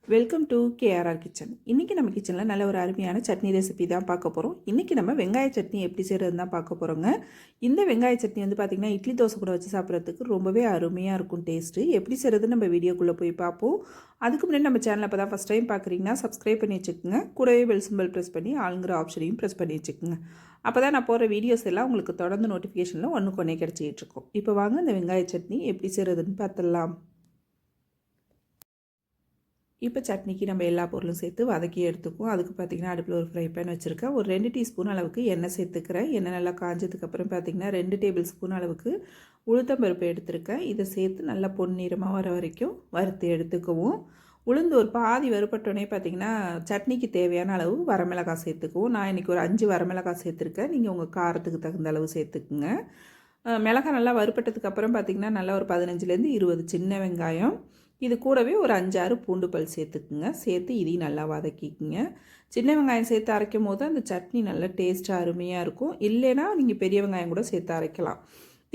Welcome to KRR kitchen. இன்றைக்கி நம்ம கிச்சனில் நல்ல ஒரு அருமையான சட்னி ரெசிபி தான் பார்க்க போகிறோம். இன்றைக்கி நம்ம வெங்காய சட்னி எப்படி செய்கிறது தான் பார்க்க போகிறோங்க. இந்த வெங்காய சட்னி வந்து பார்த்திங்கன்னா இட்லி தோசை கூட வச்சு சாப்பிட்றதுக்கு ரொம்பவே அருமையாக இருக்கும் டேஸ்ட்டு. எப்படி செய்கிறது நம்ம வீடியோக்குள்ளே போய் பார்ப்போம். அதுக்கு முன்னாடி நம்ம சேனலை இப்போ தான் ஃபஸ்ட் டைம் பார்க்குறீங்கன்னா சப்ஸ்கிரைப் பண்ணி வச்சுக்கோங்க. கூடவே பெல் சிம்பிள் ப்ரெஸ் பண்ணி ஆளுங்கிற ஆப்ஷனையும் ப்ரெஸ் பண்ணி வச்சுக்கோங்க. அப்போ தான் நான் போகிற வீடியோஸ் எல்லாம் உங்களுக்கு தொடர்ந்து நோட்டிஃபிகேஷனில் ஒன்றுக்கு ஒன்றே கிடச்சிக்கிட்டு இருக்கும். இப்போ வாங்க இந்த வெங்காய சட்னி எப்படி செய்கிறதுன்னு பார்த்துடலாம். இப்போ சட்னிக்கு நம்ம எல்லா பொருளும் சேர்த்து வதக்கி எடுத்துக்குவோம். அதுக்கு பார்த்திங்கன்னா அடுப்பில் ஒரு ஃப்ரை பேன் வச்சுருக்கேன். ஒரு 2 டீஸ்பூன் அளவுக்கு எண்ணெய் சேர்த்துக்கிறேன். எண்ணெய் நல்லா காஞ்சதுக்கப்புறம் பார்த்திங்கன்னா 2 டேபிள் ஸ்பூன் அளவுக்கு உளுத்தம்பருப்பு எடுத்துருக்கேன். இதை சேர்த்து நல்லா பொன்னிறமாக வர வரைக்கும் வறுத்து எடுத்துக்குவோம். உளுந்து ஒரு பாதி வறுபட்டோடனே பார்த்திங்கன்னா சட்னிக்கு தேவையான அளவு வரமிளகாய் சேர்த்துக்குவோம். நான் இன்றைக்கி ஒரு 5 வரமிளகாய் சேர்த்துருக்கேன். நீங்கள் உங்கள் காரத்துக்கு தகுந்த அளவு சேர்த்துக்குங்க. மிளகாய் நல்லா வறுபட்டதுக்கப்புறம் பார்த்திங்கன்னா நல்லா ஒரு 15லேருந்து 20 சின்ன வெங்காயம், இது கூடவே ஒரு 5-6 பூண்டு பல் சேர்த்துக்குங்க. சேர்த்து இதையும் நல்லா வதக்கிக்குங்க. சின்ன வெங்காயம் சேர்த்து அரைக்கும் போது அந்த சட்னி நல்லா டேஸ்ட்டாக அருமையாக இருக்கும். இல்லைன்னா நீங்கள் பெரிய வெங்காயம் கூட சேர்த்து அரைக்கலாம்.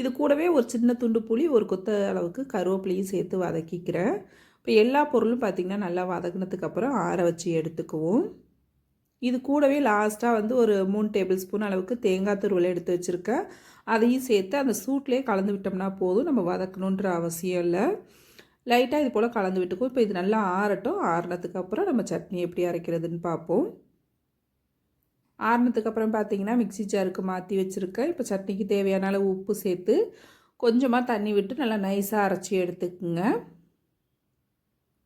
இது கூடவே ஒரு சின்ன துண்டு புளி, ஒரு கொத்த அளவுக்கு கருவேப்பிலையும் சேர்த்து வதக்கிக்கிறேன். இப்போ எல்லா பொருளும் பார்த்திங்கன்னா நல்லா வதக்கினதுக்கப்புறம் ஆற வச்சு எடுத்துக்குவோம். இது கூடவே லாஸ்ட்டாக வந்து ஒரு 3 டேபிள் ஸ்பூன் அளவுக்கு தேங்காய் துருவல் எடுத்து வச்சுருக்கேன். அதையும் சேர்த்து அந்த சூட்லேயே கலந்து விட்டோம்னா போதும். நம்ம வதக்கணுன்ற அவசியம் இல்லை. லைட்டாக இது போல் கலந்து விட்டுக்குவோம். இப்போ இது நல்லா ஆறட்டும். ஆறினதுக்கப்புறம் நம்ம சட்னி எப்படி அரைக்கிறதுன்னு பார்ப்போம். ஆறினதுக்கப்புறம் பார்த்திங்கன்னா மிக்ஸி ஜாருக்கு மாற்றி வச்சுருக்கேன். இப்போ சட்னிக்கு தேவையான அளவு உப்பு சேர்த்து கொஞ்சமாக தண்ணி விட்டு நல்லா நைஸாக அரைச்சி எடுத்துக்குங்க.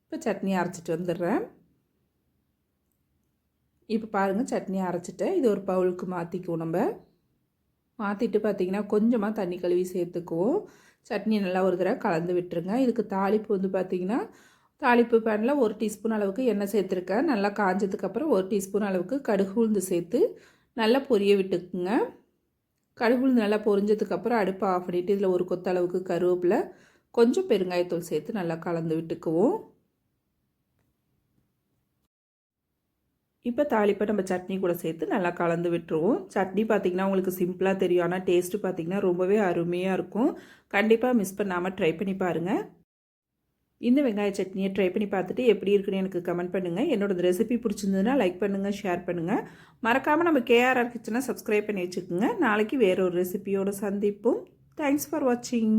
இப்போ சட்னி அரைச்சிட்டு வந்துடுறேன். இப்போ பாருங்கள் சட்னி அரைச்சிட்டேன். இது ஒரு பவுலுக்கு மாற்றிக்குவோம். நம்ம மாற்றிட்டு பார்த்திங்கன்னா கொஞ்சமாக தண்ணி கழுவி சேர்த்துக்குவோம். சட்னி நல்லா ஒரு தடவை கலந்து விட்டுருங்க. இதுக்கு தாளிப்பு வந்து பார்த்திங்கன்னா தாளிப்பு பேனில் 1 டீஸ்பூன் அளவுக்கு எண்ணெய் சேர்த்துருக்கேன். நல்லா காஞ்சதுக்கப்புறம் 1 டீஸ்பூன் அளவுக்கு கடுகு உளுந்து சேர்த்து நல்லா பொரிய விட்டுக்குங்க. கடுகு உளுந்து நல்லா பொரிஞ்சதுக்கப்புறம் அடுப்பை ஆஃப் பண்ணிவிட்டு இதில் ஒரு கொத்த அளவுக்கு கருவேப்பிலை, கொஞ்சம் பெருங்காயத்தூள் சேர்த்து நல்லா கலந்து விட்டுக்குவோம். இப்போ தாளிப்பை நம்ம சட்னி கூட சேர்த்து நல்லா கலந்து விட்டுருவோம். சட்னி பார்த்திங்கன்னா உங்களுக்கு சிம்பிளாக தெரியும், ஆனால் டேஸ்ட்டு பார்த்திங்கன்னா ரொம்பவே அருமையாக இருக்கும். கண்டிப்பாக மிஸ் பண்ணாமல் ட்ரை பண்ணி பாருங்கள். இந்த வெங்காய சட்னியை ட்ரை பண்ணி பார்த்துட்டு எப்படி இருக்குன்னு எனக்கு கமெண்ட் பண்ணுங்கள். என்னோடய ரெசிபி பிடிச்சிருந்ததுன்னா லைக் பண்ணுங்கள், ஷேர் பண்ணுங்கள். மறக்காமல் நம்ம கேஆர்ஆர் கிச்சனை சப்ஸ்கிரைப் பண்ணி வச்சுக்கோங்க. நாளைக்கு வேற ஒரு ரெசிபியோடு சந்திப்போம். தேங்க்ஸ் ஃபார் வாட்சிங்.